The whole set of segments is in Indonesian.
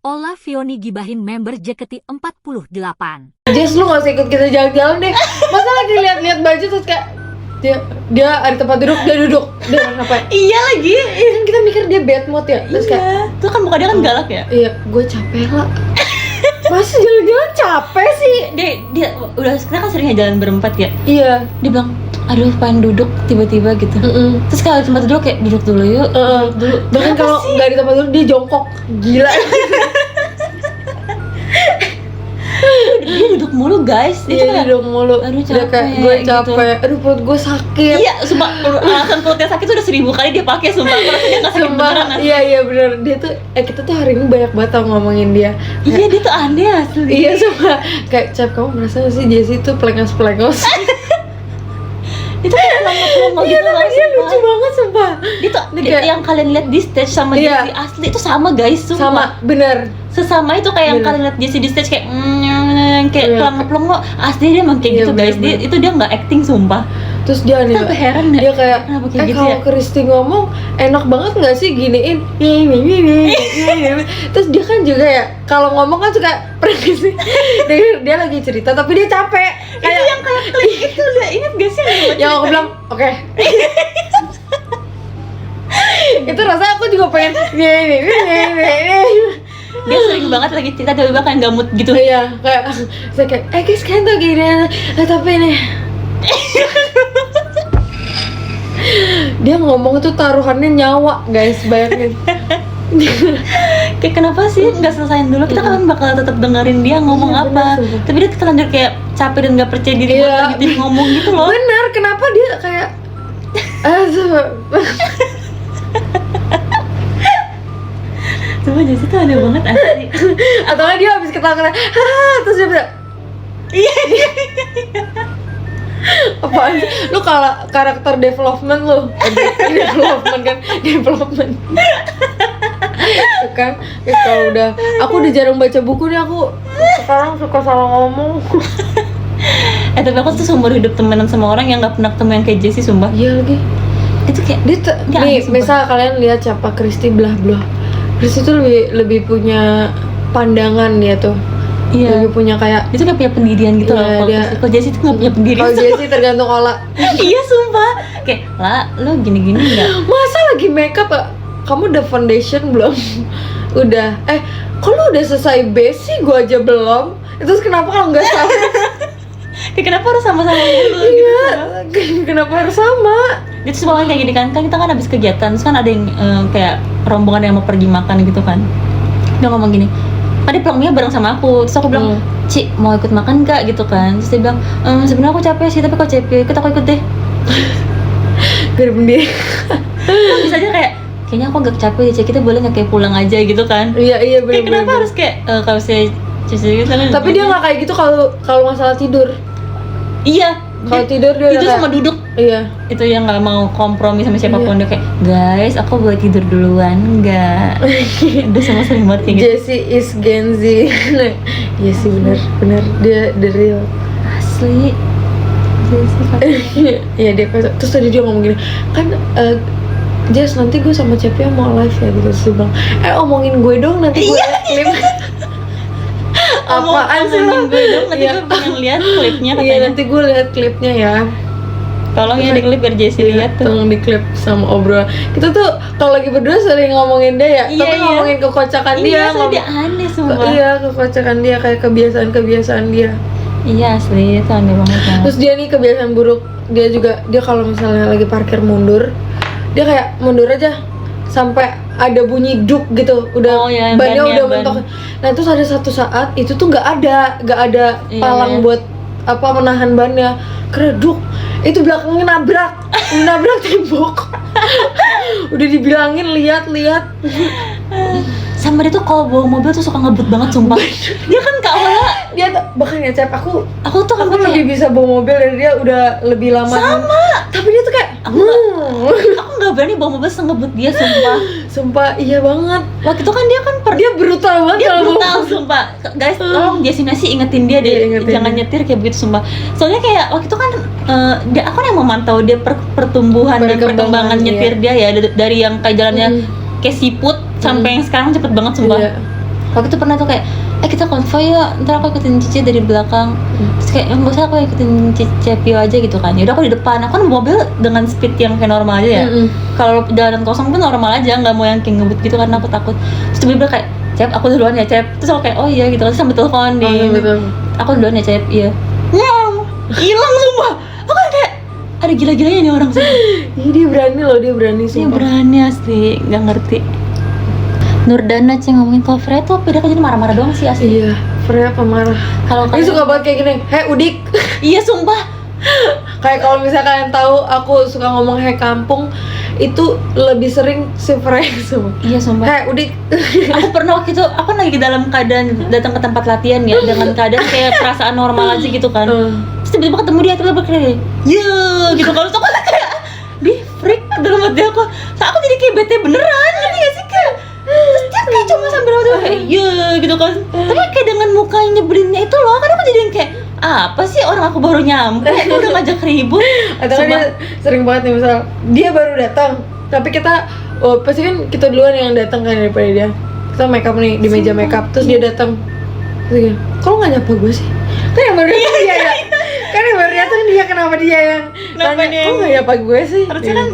Ola Vioni gibahin member JKT48. Jess, lu gak usah ikut kita jalan-jalan deh. Masa lagi lihat-lihat baju terus kayak dia ada tempat duduk, dia duduk, dia ngapain? Iya lagi. Kan kita mikir dia bad mood ya. Terus kayak Iya. Tuh kan muka dia kan galak ya. iya, gue capek lah. Masa jalan-jalan capek sih? Dia udah kita kan seringnya jalan berempat ya. Iya. Dia bilang, aduh pengen duduk tiba-tiba gitu. Terus kalau tempat duduk kayak duduk dulu yuk. Duduk dulu. Bahkan Kenapa kalau sih? nggak di tempat duduk dia jongkok. Gila. Dia duduk mulu guys. Itu Iya, kayak, duduk mulu. aduh, Udah kayak capek, gue gitu. capek. Aduh perut gue sakit. Iya, sumpah alasan perutnya sakit tuh udah 1000 kali dia pakai sumpah. Aku rasa dia nggak sakit Sumpah, beneran asli. iya bener. Dia tuh kita tuh hari ini banyak banget tau ngomongin dia. Iya dia tuh aneh asli. Iya sumpah. Kayak Cap, kamu merasa gak sih Jessie tuh pelengos-pelengos? Itu kayak pelongo-pelongo Iya gitu loh. tapi dia sumpah. lucu banget sumpah. Dia tuh Ini kayak- yang kalian lihat di stage sama Iya. Jessie asli itu sama guys sumpah. Sama, bener. Sesama itu kayak yang Bener. kalian lihat Jessie di stage kayak kayak Iya. pelongo-pelongo asli dia emang kayak Iya, gitu guys. bener-bener. Itu dia nggak acting sumpah. Terus dia aneh. Kita tuh heran ya. Dia kayak Kenapa kayak gitu kalau ya? Kristi ngomong enak banget nggak sih giniin ini. Terus dia kan juga ya kalau ngomong kan suka pergi sih. Dia lagi cerita tapi dia capek. Itu yang kayak klik itu udah inget gak sih yang aku bilang oke. Itu rasanya aku juga pengen ini. dia sering banget lagi cerita tiba-tiba kan gamut gitu. Iya, kayak saya kayak guys kan tuh gini, tapi ini dia ngomong tuh taruhannya nyawa guys, bayangin. Kayak kenapa sih nggak selesain dulu, kita kan bakal tetap dengerin dia ngomong Iya, apa, bener, sumpah. tapi dia terlanjur kayak capek dan nggak percaya diri Iya. buat lagi dia ngomong gitu loh. Bener, kenapa dia kayak Coba Jessie tuh aneh banget asli. atau nggak dia habis ketawa-ketawa, terus dia bisa Iya. apaan sih? Lu kalau karakter development lu development kan development Tuh kan kalau udah aku udah jarang baca buku nih, aku sekarang suka salah ngomong. Tapi aku tuh seumur hidup temenan sama orang yang nggak pernah ketemu yang kayak Jessie sumpah. Iya lagi Itu kayak dia Dia nih aneh, sumpah. misal kalian lihat siapa Kristi blah Kristi tuh lebih punya pandangan dia tuh. iya. Lebih punya kayak Itu kayak punya pendirian gitu Iya, loh. dia- Kalau Jessie tuh nggak punya pendirian. kalau Jessie tergantung Ola. Iya sumpah. Kayak lah lo gini-gini nggak? Masa lagi makeup ya? Kamu udah foundation belum? Udah. Kok lu udah selesai base sih? Gua aja belum. Terus kenapa kalau nggak sama? Kayak kenapa harus sama-sama dulu gitu? Iya. Sumpah. Kenapa harus sama? Itu semuanya kayak gini kan kita kan habis kegiatan, terus kan ada yang kayak rombongan yang mau pergi makan gitu kan. Dia ngomong gini, tadi pulangnya bareng sama aku, terus aku bilang, Ci mau ikut makan gak gitu kan. Terus dia bilang, sebenarnya aku capek sih, tapi kalau capek ikut aku ikut deh. Gak ada pendiri. Bisa aja kayak, kayaknya aku agak capek deh Ci, kita boleh gak kayak pulang aja gitu kan. Iya Kayak bener. kenapa harus kayak kalau saya Cici gitu kan. Tapi dia nggak kayak gitu kalau masalah tidur. Iya. Kalau tidur dia udah Tidur kayak- sama duduk. Iya. Itu yang nggak mau kompromi sama siapapun. Iya. Dia kayak, guys aku boleh tidur duluan nggak? Udah sama sering banget kayak gitu. Jessie is Gen Z. Iya sih bener dia the real. Asli. Iya dia kayak terus tadi dia ngomong gini kan Jess nanti gue sama Cepi mau live ya gitu. Terus dia bilang omongin gue dong nanti gue klip. Apaan sih lo? Gue dong, nanti Iya. gue pengen lihat klipnya Iya katanya. nanti gue lihat klipnya ya. Tolong ya di klip biar Jessie Iya, lihat tuh. tolong di klip sama obrolan. Kita tuh kalau lagi berdua sering ngomongin dia ya, Iya, tapi iya. ngomongin kekocakan dia, Iya, soalnya dia aneh sumpah. iya kekocakan dia kayak kebiasaan dia. Iya asli itu aneh banget banget. Terus dia nih kebiasaan buruk, dia kalau misalnya lagi parkir mundur, dia kayak mundur aja sampai ada bunyi duk gitu, udah Oh, iya, bannya bannya, udah ban. mentok. Nah terus ada satu saat itu tuh nggak ada Iya, palang iya. buat apa menahan bannya, kereduk itu belakangnya nabrak tembok. Udah dibilangin lihat. Sama dia tuh kalau bawa mobil tuh suka ngebut banget sumpah. Dia kan Kak Ola. Dia tuh bahkan ya Cep, aku Aku tuh kan lebih kayak bisa bawa mobil dari dia, udah lebih lama. sama. Tapi dia tuh kayak Aku nggak berani bawa mobil sengebut dia sumpah. sumpah iya banget. Waktu itu kan dia kan Dia brutal banget dia kalau bawa brutal sumpah. Guys, tolong Destinasi ingetin dia deh, Iya, ingetin jangan dia. nyetir kayak begitu sumpah. Soalnya kayak waktu itu kan aku yang memantau dia pertumbuhan dan perkembangan iya. nyetir dia ya dari yang kayak jalannya kayak siput sampai yang sekarang cepet banget sumpah. Iya. Waktu itu pernah tuh kayak kita konvoy ya, ntar aku ikutin Cici dari belakang. Terus kayak nggak usah, aku ikutin Cepio aja gitu kan. Yaudah aku di depan, aku kan mobil dengan speed yang kayak normal aja ya. Kalau jalanan kosong pun normal aja, nggak mau yang kayak ngebut gitu karena aku takut. Terus tiba-tiba kayak Cep, aku duluan ya Cep. Terus aku kayak oh iya gitu, terus sambil telepon di aku duluan ya Cep, iya. Wow, hilang sumpah. Aku kayak ada gila-gilanya nih orang semua. Ih, dia berani loh, dia berani Dia sumpah. berani asli, nggak ngerti. Nurdana Ceng ngomongin kalau Freya tuh beda kan jadi marah-marah doang sih asli. Iya, Freya pemarah. Kalau Dia suka banget kayak gini, hei Udik. Iya sumpah. Kayak kalau misalnya kalian tahu aku suka ngomong hei kampung, itu lebih sering si Freya semua. Iya sumpah. Hei Udik. Aku pernah waktu itu aku lagi dalam keadaan datang ke tempat latihan ya dengan keadaan kayak perasaan normal aja gitu kan. Terus tiba-tiba ketemu dia tiba-tiba kayak ya gitu kalau aku kayak di freak dalam hati aku. So, aku jadi kayak bete beneran ngerti gak sih kayak. Terus dia kayak cuma sambil waktu kayak ya gitu kan. Tapi kayak dengan mukanya nyebelinnya itu loh, kan aku jadi yang kayak apa sih orang aku baru nyampe udah ngajak ribut. Atau kan dia sering banget nih misal dia baru datang, tapi kita pasti kan kita duluan yang datang kan daripada dia. Kita make up nih di meja make up, terus dia datang. Terus gini, kok lo nggak nyapa gue sih? Kan yang baru datang dia ya. Kan yang baru datang dia, kenapa dia yang Kenapa nanya, dia kok nggak nyapa gue sih? Harusnya kan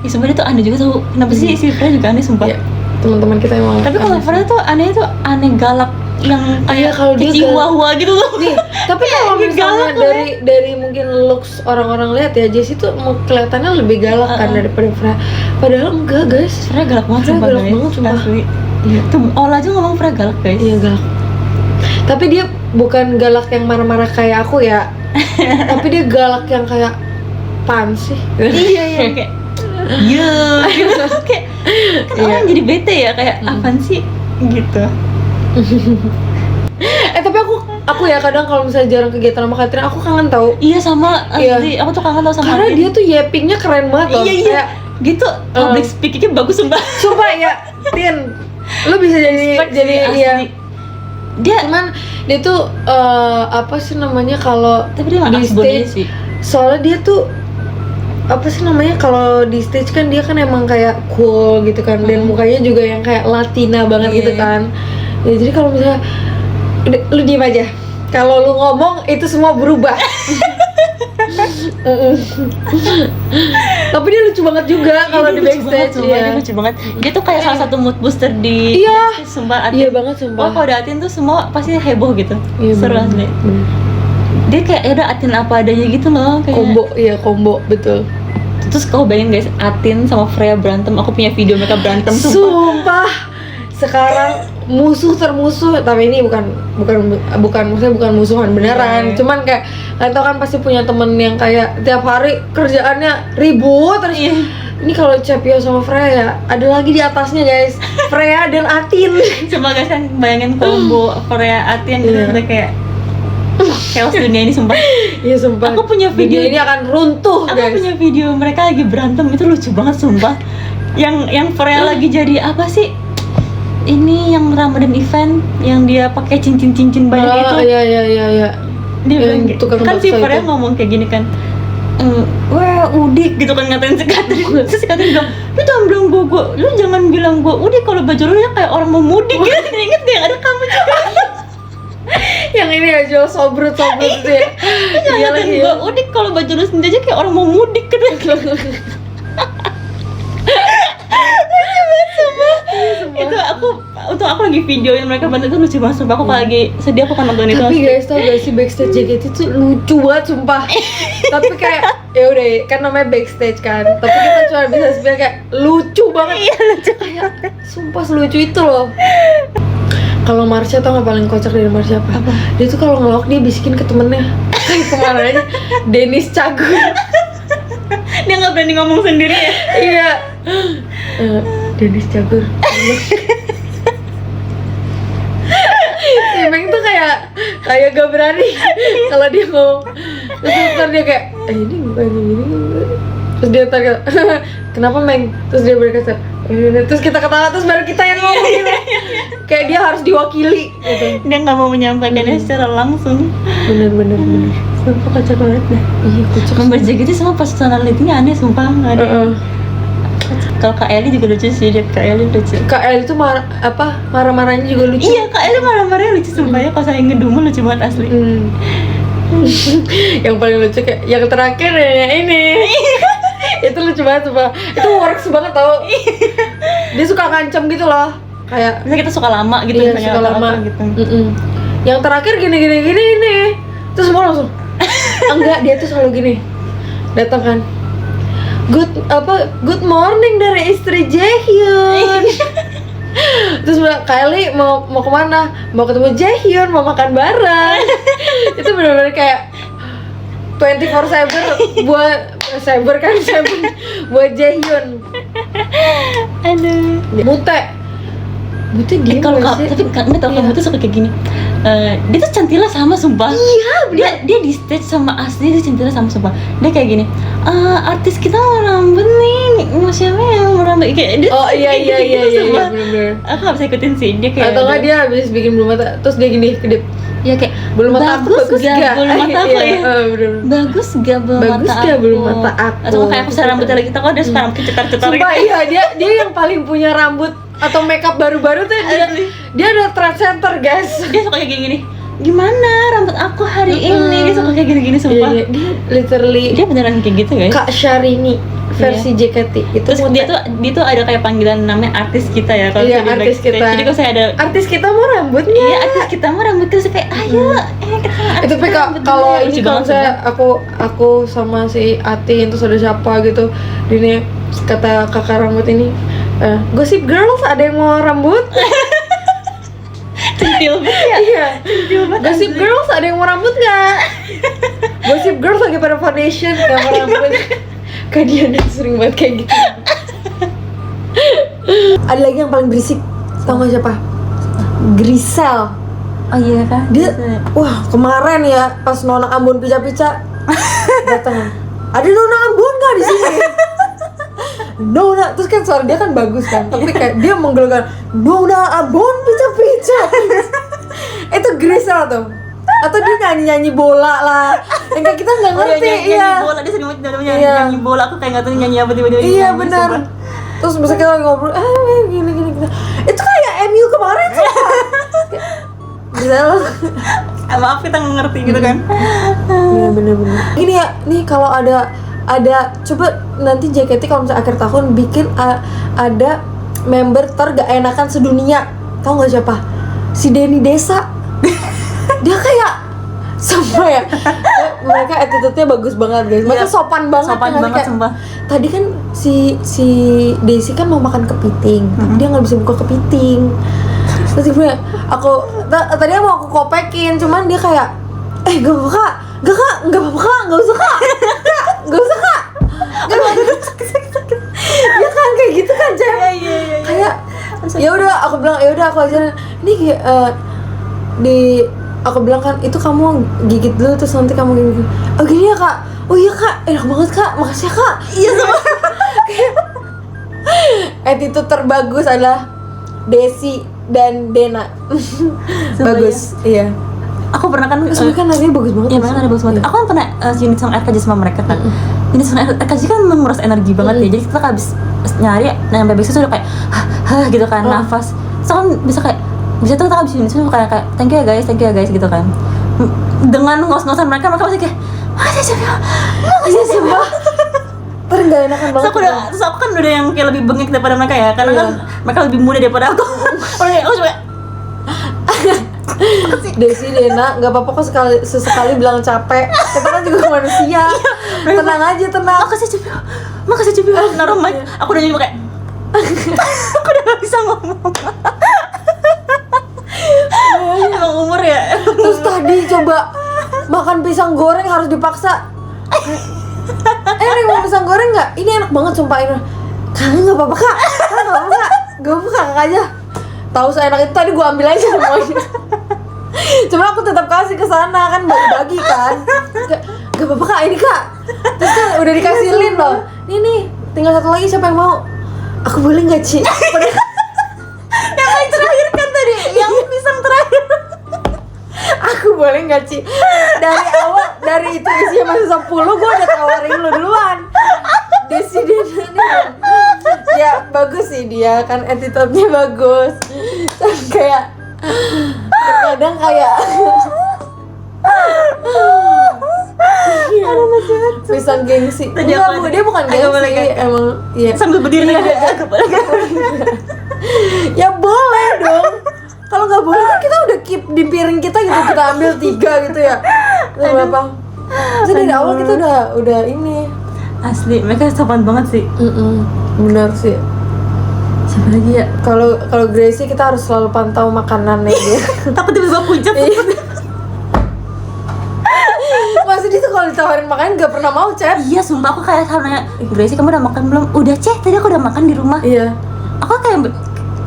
ya sumpah dia tuh aneh juga tuh. Kenapa sih si Freya juga aneh sumpah. Ya, teman-teman kita emang. Tapi kalau Freya tuh aneh galak yang Iya, kayak kalau dia chihuahua gitu loh. Nih, tapi kalau Dia misalnya galak dari mungkin looks orang-orang lihat ya, Jessie tuh kelihatannya lebih galak kan daripada Freya. Padahal enggak, guys. Freya galak banget Freya sumpah galak guys. banget, sumpah. Asli. Tuh Ola aja ngomong Freya galak guys. Iya, galak. Tapi dia bukan galak yang marah-marah kayak aku ya. Tapi dia galak yang kayak pan sih. Iya iya kayak iya gitu kayak kan orang jadi bete ya kayak apaan sih gitu. Tapi aku ya kadang kalau misalnya jarang kegiatan sama Katrina, aku kangen tau. Iya sama Iya. asli aku tuh kangen tau sama Karena Adin. dia tuh yappingnya keren banget loh. Iya iya Kayak, gitu public speakingnya bagus sumpah. sumpah ya, Tin, lu bisa Respect jadi sih, asli. iya. Dia Cuman dia tuh apa sih namanya kalau tapi dia di anak bonenya stage, sih. soalnya dia tuh apa sih namanya kalau di stage kan dia kan emang kayak cool gitu kan, dan mukanya juga yang kayak Latina banget Iya. gitu kan. Ya, jadi kalau misalnya lu diem aja, kalau lu ngomong itu semua berubah. Tapi dia lucu banget juga kalau di backstage. Dia lucu banget. Dia tuh kayak salah satu mood booster di Iya. backstage, sumpah Atin. Iya banget sumpah. Oh kalau ada Atin tuh semua pasti heboh gitu. Iya, Seru bener. asli. Bener. Dia kayak ya udah Atin apa adanya gitu loh kayak. Combo, iya combo, betul. Terus kau bayangin guys, Atin sama Freya berantem. Aku punya video mereka berantem sumpah. Sumpah. Sekarang musuh termusuh, tapi ini maksudnya bukan musuhan beneran. Iya. Cuman kayak kalian tau kan pasti punya temen yang kayak tiap hari kerjaannya ribut terus. Iya. Ini kalau Cepio sama Freya, ada lagi di atasnya guys, Freya dan Atin. Coba guys kan bayangin combo Freya Atin gitu Iya. udah kayak chaos dunia ini sumpah. Iya sumpah. Aku punya video ini akan runtuh Aku guys. punya video mereka lagi berantem itu lucu banget sumpah. Yang Freya lagi jadi apa sih? Ini yang Ramadan event yang dia pakai cincin-cincin banyak itu. Iya. Dia yang bilang kayak- tukang kan si bakso Freya itu. ngomong kayak gini kan. Wah Udik gitu kan ngatain si Katrin. Terus si Katrin bilang, lu jangan bilang gua, lu jangan bilang gua Udik kalau baju lu ya kayak orang mau mudik gitu. Ingat gak yang ada kamu juga? Yang ini ya jual sobrut itu ya. Lu jangan Iya ngatain lagi gua ya. Udik kalau baju lu sendiri aja kayak orang mau mudik gitu. Itu aku lagi videoin mereka bantu itu lucu banget sumpah. Aku kalau lagi sedih aku kan nonton itu. Tapi guys, tau gak sih backstage JKT itu lucu banget sumpah. Tapi kayak ya udah kan namanya backstage kan. Tapi kita cuma bisa spill kayak lucu banget. Iya lucu. Kayak sumpah selucu itu loh. Kalau Marsha tau gak paling kocak dari Marsha apa? Dia tuh kalau ngelawak dia bisikin ke temennya. Kayak kemana aja? Dennis Cagur. Dia nggak berani ngomong sendiri ya. Iya. Dennis Cagur. Si Meng tuh kayak gak berani kalau dia ngomong. Terus ntar dia kayak ini bukan gini. Terus dia ntar kayak kenapa Meng? Terus dia berkata terus kita ketawa terus baru kita yang ngomong gitu. Kayak dia harus diwakili gitu. Dia nggak mau menyampaikannya secara langsung. Bener. Sumpah kocak banget dah. Iya kocak. Member JKT semua personality-nya aneh sumpah nggak ada. Heeh. Kalau Kak Eli juga lucu sih, dia Kak Eli lucu. Kak El itu marah-marahnya juga lucu. Iya, Kak Eli marah-marahnya lucu sumpah ya. Kalau saya ngedumel lucu banget asli. Yang paling lucu kayak yang terakhir ya ini. Itu lucu banget sumpah. Itu works banget tau. Dia suka ngancem gitu loh. Kayak Misalnya kita suka lama gitu, iya, misalnya suka lama gitu. Yang terakhir gini ini. Terus semua langsung enggak, dia tuh selalu gini. Datang kan. Good morning dari istri Jaehyun. Terus Kylie mau kemana? Mau ketemu Jaehyun, mau makan bareng. Itu benar-benar kayak 24/7 buat buat Jaehyun. Aduh. Mute dia Kalau tapi nggak tahu kamu tuh suka kayak gini. Dia tuh Centila sama sumpah. Iya, dia di stage sama asli dia Centila sama sumpah. Dia kayak gini. Artis kita mau rambut nih. Mau siapa yang mau rambut kayak dia. Oh iya sumpah. benar. Aku nggak bisa ikutin sih dia kayak. Atau nggak dia habis bikin bulu mata, terus dia gini kedip. Dia kayak Bulu mata aku bagus gak? bulu mata aku ya. Bener. Bagus gak bulu Bagus mata gak aku? bulu mata aku? Atau kayak aku sekarang rambutnya lagi aku ada suka rambut cetar-cetar Sumpah iya, dia yang paling punya rambut atau makeup baru-baru tuh dia ada trend center guys. Dia suka kayak gini. Gimana rambut aku hari ini? Dia suka kayak gini-gini sumpah. Iya, dia literally Dia beneran kayak gitu guys. Kak Syahrini versi JKT itu. Terus dia tuh ada kayak panggilan namanya artis kita ya kalau iya, di artis backstage. kita. Jadi kalau saya ada Artis kita mau rambutnya. iya artis kita mau rambut terus kayak ayo kita Itu tapi kalau ini kalau saya aku sama si Atin terus ada siapa gitu ini kata kakak rambut ini Gossip Girls ada yang mau rambut? centil banget ya. Iya. Centil banget. Gossip asli. Girls ada yang mau rambut nggak? Gossip Girls lagi pada foundation nggak mau rambut. Kak Diana sering banget kayak gitu. Ada lagi yang paling berisik, tau nggak siapa? Grisel. Oh iya kah? Dia, wah kemarin ya pas Nona Ambon pica-pica datang. Ada Nona Ambon nggak di sini? Nona, terus kan suara dia kan bagus kan, tapi kayak dia menggelegar Nona Ambon pica-pica. Itu Grisel tuh. Atau dia nyanyi bola lah. Yang kayak kita nggak ngerti. Nyanyi bola dia sering banget nyanyi bola aku kayak nggak tahu nyanyi apa tiba-tiba. Iya benar. Terus misalnya kita lagi ngobrol, gini. Itu kayak MU kemarin sih. Grisel. Maaf kita nggak ngerti gitu kan. Iya bener. Ini ya, nih kalau ada coba nanti JKT kalau misalnya akhir tahun bikin ada member tergak enakan sedunia. Tahu nggak siapa? Si Denny Desa. Dia kayak sama ya. Mereka attitude-nya bagus banget guys. Mereka sopan banget. Sopan banget kayak, sumpah. Tadi kan si Daisy kan mau makan kepiting, tapi dia nggak bisa buka kepiting. Terus tiba tadinya mau aku kopekin, cuman dia kayak gak apa-apa kak, gak usah kak, ya kan kayak gitu kan cewek. Kayak ya udah aku bilang aku ajarin ini aku bilang kan itu kamu gigit dulu terus nanti kamu gini. Oh gini ya kak, oh iya kak, enak banget kak, makasih ya kak. Iya sama. Attitude terbagus adalah Desi dan Dena. Bagus, iya. Aku pernah kan Soalnya kan nadinya bagus banget. Iya benar ada bagus banget. Aku kan pernah unit sama RKJ sama mereka kan. Unit sama RKJ kan menguras energi banget ya. Jadi kita habis nyari nyampe backstage sudah kayak gitu kan nafas. So kan bisa tuh kita habis unit sudah kayak thank you ya guys gitu kan. Dengan ngos-ngosan mereka masih kayak makasih coba. Terus gak enakan banget. Terus aku kan udah yang kayak lebih bengek daripada mereka ya. Karena kan mereka lebih muda daripada aku. Aku coba Desi, Dena, nggak apa-apa kok sesekali bilang capek. Kita kan juga manusia. Tenang aja, tenang. Makasih Cupi. Naruh mic. Aku udah nyanyi kayak aku udah gak bisa ngomong. Emang umur ya. Terus tadi coba makan pisang goreng harus dipaksa. Nih mau pisang goreng nggak? Ini enak banget sumpah ini. Kalian nggak apa-apa kak? Gak apa-apa kak aja. Tahu seenak itu tadi gue ambil aja semuanya. Cuma aku tetap kasih ke sana kan bagi-bagi kan. Gak apa-apa kak ini kak. Terus kan udah dikasih lin loh. Nih tinggal satu lagi siapa yang mau? Aku boleh nggak Ci? Yang paling terakhir kan tadi, yang pisang terakhir. Aku boleh nggak Ci? Dari awal dari itu isinya masih 10 gue udah tawarin lu duluan. Desi Dena nih. Ya bagus sih dia kan, attitude-nya bagus. Terus kayak kadang kayak pisang gengsi. Tadi Enggak, apa? Bu, dia bukan Agak boleh gengsi, kan? emang iya. Sambil berdiri Iya, ya. Ya boleh dong. Kalau nggak boleh kan kita udah keep di piring kita gitu, kita ambil 3 gitu ya. Terus berapa? Terus dari awal kita udah ini. Asli, mereka sopan banget sih. Benar sih. Siapa lagi ya? Kalau Gracie kita harus selalu pantau makanannya dia. Takut tiba-tiba pucat. Masih dia tuh kalau ditawarin makan nggak pernah mau, Cep. Iya, sumpah aku kayak selalu nanya, Gracie kamu udah makan belum? Udah, Ceh, tadi aku udah makan di rumah. Iya. Aku kayak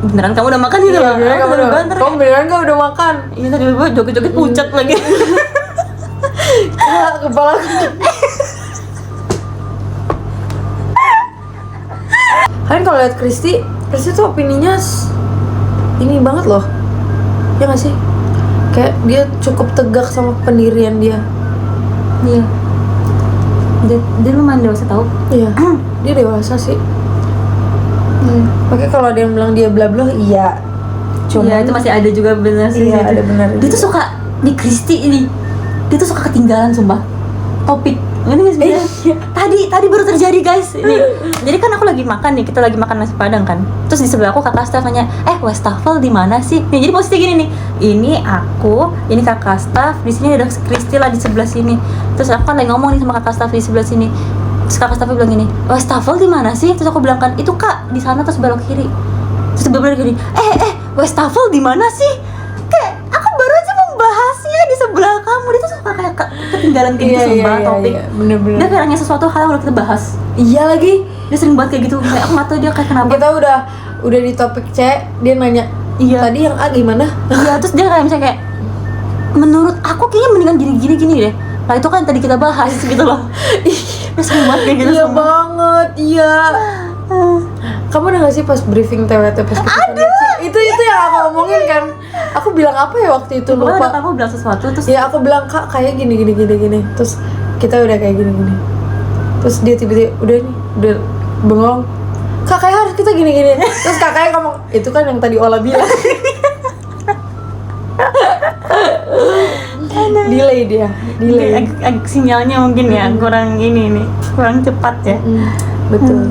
beneran kamu udah makan gitu Iya, loh. beneran kamu udah. Ntar Kamu beneran nggak udah makan? Iya, tadi gue joget-joget pucat lagi. Kepala. Kalian kalau lihat Kristi tuh opininya ini banget loh. Ya nggak sih? Kayak dia cukup tegak sama pendirian dia. Iya. Dia lumayan dewasa tau. Iya. Dia dewasa sih. Makanya kalau ada yang bilang dia bla bla, iya. Iya, itu masih ada juga bener sih. Iya, ada benar. Dia tuh suka nih Kristi ini. Dia tuh suka ketinggalan sumpah. Topik. Ini nggak sebenarnya? Tadi baru terjadi guys. Ini. Jadi kan aku lagi makan nih, kita lagi makan nasi padang kan. Terus di sebelah aku kakak staff nanya, wastafel di mana sih? Nih jadi posisi gini nih. Ini aku, ini kakak staff, di sini ada Kristi lah di sebelah sini. Terus aku kan lagi ngomong nih sama kakak staff di sebelah sini. Terus kakak staffnya bilang gini, wastafel di mana sih? Terus aku bilang kan, itu kak di sana terus belok kiri. Terus bener-bener gini, wastafel di mana sih? Kayak aku baru aja membahasnya di sebelah kamu. Dia tuh suka kayak ketinggalan gitu sumpah topik. Bener-bener. Dia kayak nanya sesuatu hal yang udah kita bahas. Iya lagi. Dia sering banget kayak gitu. Kayak aku nggak tahu dia kayak kenapa. Kita udah di topik C, dia nanya, Iya. tadi yang A gimana? Iya, terus dia kayak misalnya kayak, menurut aku kayaknya mendingan gini deh. Nah itu kan tadi kita bahas gitu loh. Dia sering banget kayak gitu. Iya sumpah. banget, iya. Kamu udah gak sih pas briefing TWT pas kita itu yang aku omongin kan. Aku bilang apa ya waktu itu, Pokoknya lupa. ada kamu bilang sesuatu terus Ya aku bilang, Kak kayak gini. Terus kita udah kayak gini. Terus dia tiba-tiba udah bengong. Kak kayak harus kita gini. Terus kakaknya ngomong, itu kan yang tadi Ola bilang. Delay dia. agak sinyalnya mungkin ya kurang ini nih, kurang cepat ya. Betul.